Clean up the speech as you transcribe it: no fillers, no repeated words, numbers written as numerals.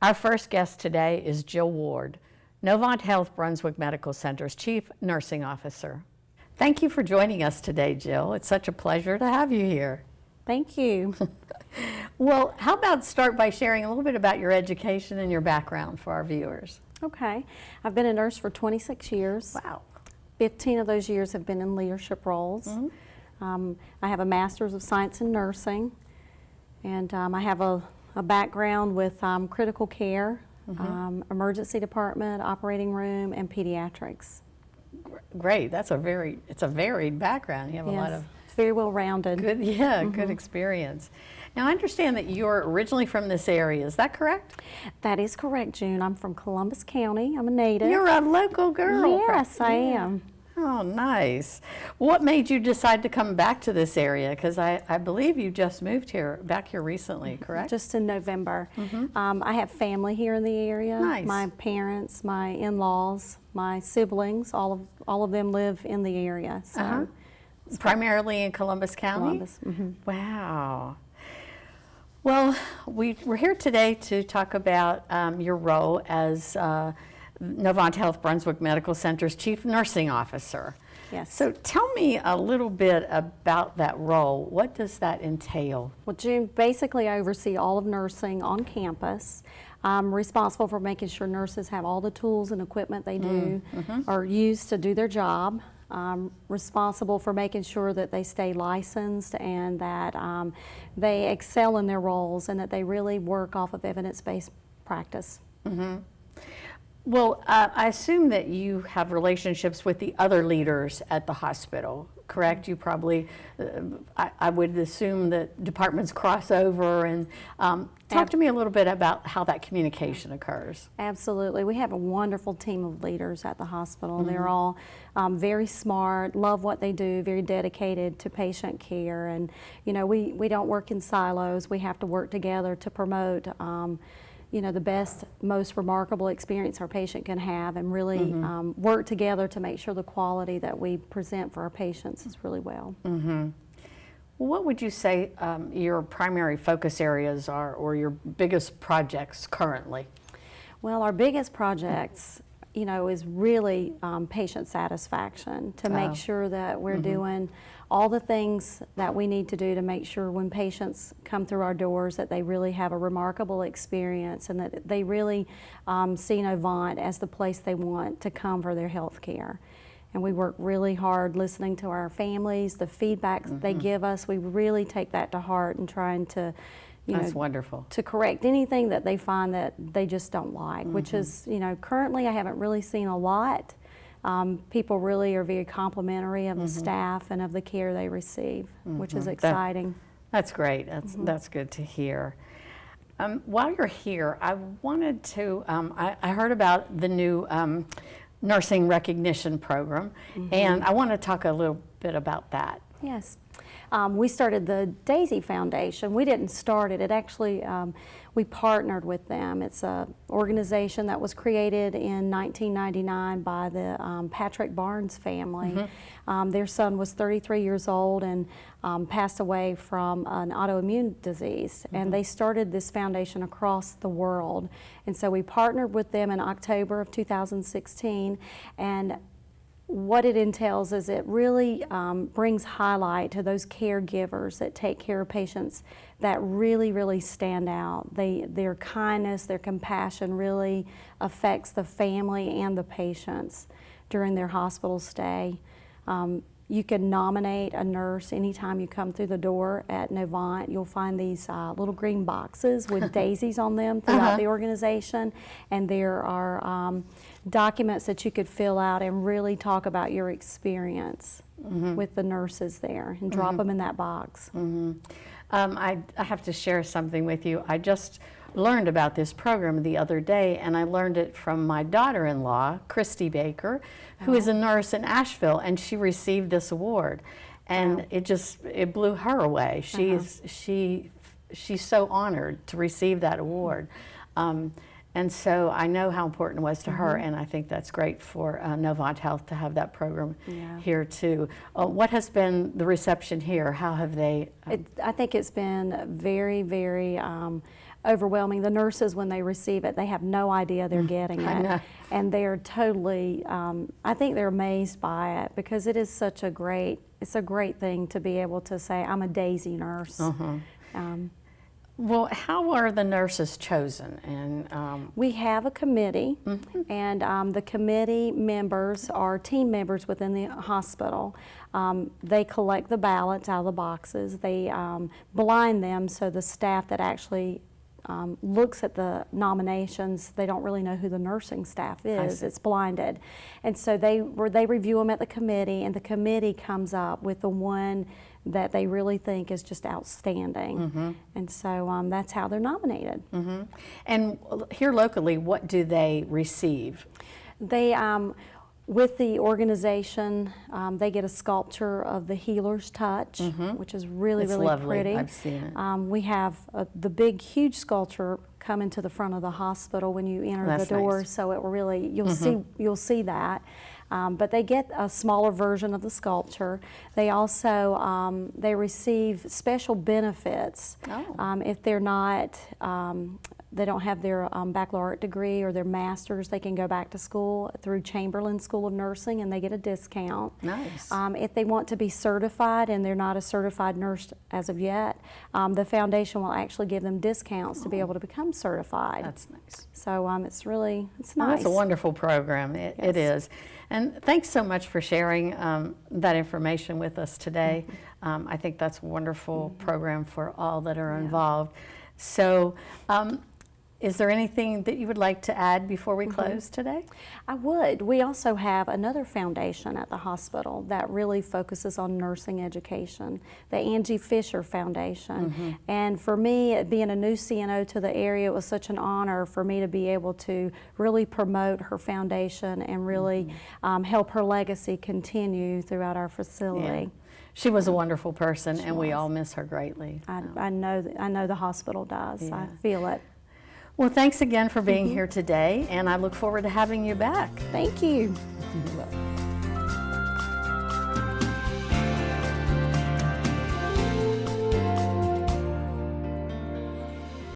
Our first guest today is Jill Ward, Novant Health Brunswick Medical Center's Chief Nursing Officer. Thank you for joining us today, Jill. It's such a pleasure to have you here. Thank you. Well, how about start by sharing a little bit about your education and your background for our viewers? Okay. I've been a nurse for 26 years. Wow. 15 of those years have been in leadership roles. I have a Master's of Science in Nursing, and I have a background with critical care, emergency department, operating room, and pediatrics. Great. It's a varied background. You have a lot of it's very well rounded. good, good experience. Now, I understand that you're originally from this area. Is that correct? That is correct, June. I'm from Columbus County. I'm a native. You're a local girl. Yes, I am. Oh, nice. What made you decide to come back to this area? Because I believe you just moved back here recently, correct? Just in November. I have family here in the area. Nice. My parents, my in-laws, my siblings, all of them live in the area. So Primarily in Columbus County? Columbus. Wow. Well, we're here today to talk about your role as Novant Health Brunswick Medical Center's Chief Nursing Officer. Yes. So tell me a little bit about that role. What does that entail? Well, June, basically I oversee all of nursing on campus. I'm responsible for making sure nurses have all the tools and equipment they do or use to do their job. I'm responsible for making sure that they stay licensed and that they excel in their roles and that they really work off of evidence-based practice. Well, I assume that you have relationships with the other leaders at the hospital, correct? You probably, I would assume that departments cross over, and talk to me a little bit about how that communication occurs. Absolutely. We have a wonderful team of leaders at the hospital. They're all very smart, love what they do, very dedicated to patient care, and you know, we don't work in silos. We have to work together to promote you know, the best, most remarkable experience our patient can have, and really work together to make sure the quality that we present for our patients is really well. What would you say your primary focus areas are, or your biggest projects currently? Well, our biggest projects, you know, is really patient satisfaction, to make sure that we're doing all the things that we need to do to make sure when patients come through our doors that they really have a remarkable experience and that they really see Novant as the place they want to come for their health care. And we work really hard listening to our families, the feedback they give us. We really take that to heart and trying to, you That's know, wonderful. to correct anything that they find that they just don't like, which is, you know, currently I haven't really seen a lot. People really are very complimentary of the staff and of the care they receive, which is exciting. That's great. That's good to hear. While you're here, I wanted to, I heard about the new nursing recognition program, and I want to talk a little bit about that. Yes. We started the Daisy Foundation. We didn't start it. It actually, we partnered with them. It's an organization that was created in 1999 by the Patrick Barnes family. Their son was 33 years old and passed away from an autoimmune disease. And they started this foundation across the world. And so we partnered with them in October of 2016. And what it entails is it really brings highlight to those caregivers that take care of patients that really, really stand out. Their kindness, their compassion really affects the family and the patients during their hospital stay. You can nominate a nurse anytime you come through the door at Novant. You'll find these little green boxes with daisies on them throughout the organization, and there are documents that you could fill out and really talk about your experience with the nurses there and drop them in that box. I have to share something with you. I just learned about this program the other day, and I learned it from my daughter-in-law, Christy Baker, who is a nurse in Asheville, and she received this award. And it blew her away. She's so honored to receive that award. And so I know how important it was to her, and I think that's great for Novant Health to have that program here too. What has been the reception here? How have they? I think it's been very, very overwhelming. The nurses, when they receive it, they have no idea they're getting I it. know. And they're totally, I think they're amazed by it, because it is such a great, it's a great thing to be able to say, I'm a Daisy nurse. Well, how are the nurses chosen? And We have a committee, and the committee members are team members within the hospital. They collect the ballots out of the boxes. They blind them, so the staff that actually looks at the nominations, they don't really know who the nursing staff is. It's blinded. And so they review them at the committee, and the committee comes up with the one that they really think is just outstanding. And so that's how they're nominated. and here locally, what do they receive? They, with the organization, they get a sculpture of the healer's touch, which is really, It's really lovely. pretty. I've seen it. We have the big, huge sculpture coming to the front of the hospital when you enter That's the door, nice. so it will really, you'll see that. But they get a smaller version of the sculpture. They also they receive special benefits if they're not. They don't have their baccalaureate degree or their master's. They can go back to school through Chamberlain School of Nursing, and they get a discount. Nice. If they want to be certified and they're not a certified nurse as of yet, the foundation will actually give them discounts to be able to become certified. That's nice. So it's really, it's Well, nice. that's a wonderful program. It is. And thanks so much for sharing that information with us today. I think that's a wonderful program for all that are involved. So, is there anything that you would like to add before we close today? I would. We also have another foundation at the hospital that really focuses on nursing education, the Angie Fisher Foundation. And for me, being a new CNO to the area, it was such an honor for me to be able to really promote her foundation and really help her legacy continue throughout our facility. She was a wonderful person, and we was. all miss her greatly. I know the hospital does. I feel it. Well, thanks again for being here today, and I look forward to having you back. Thank you.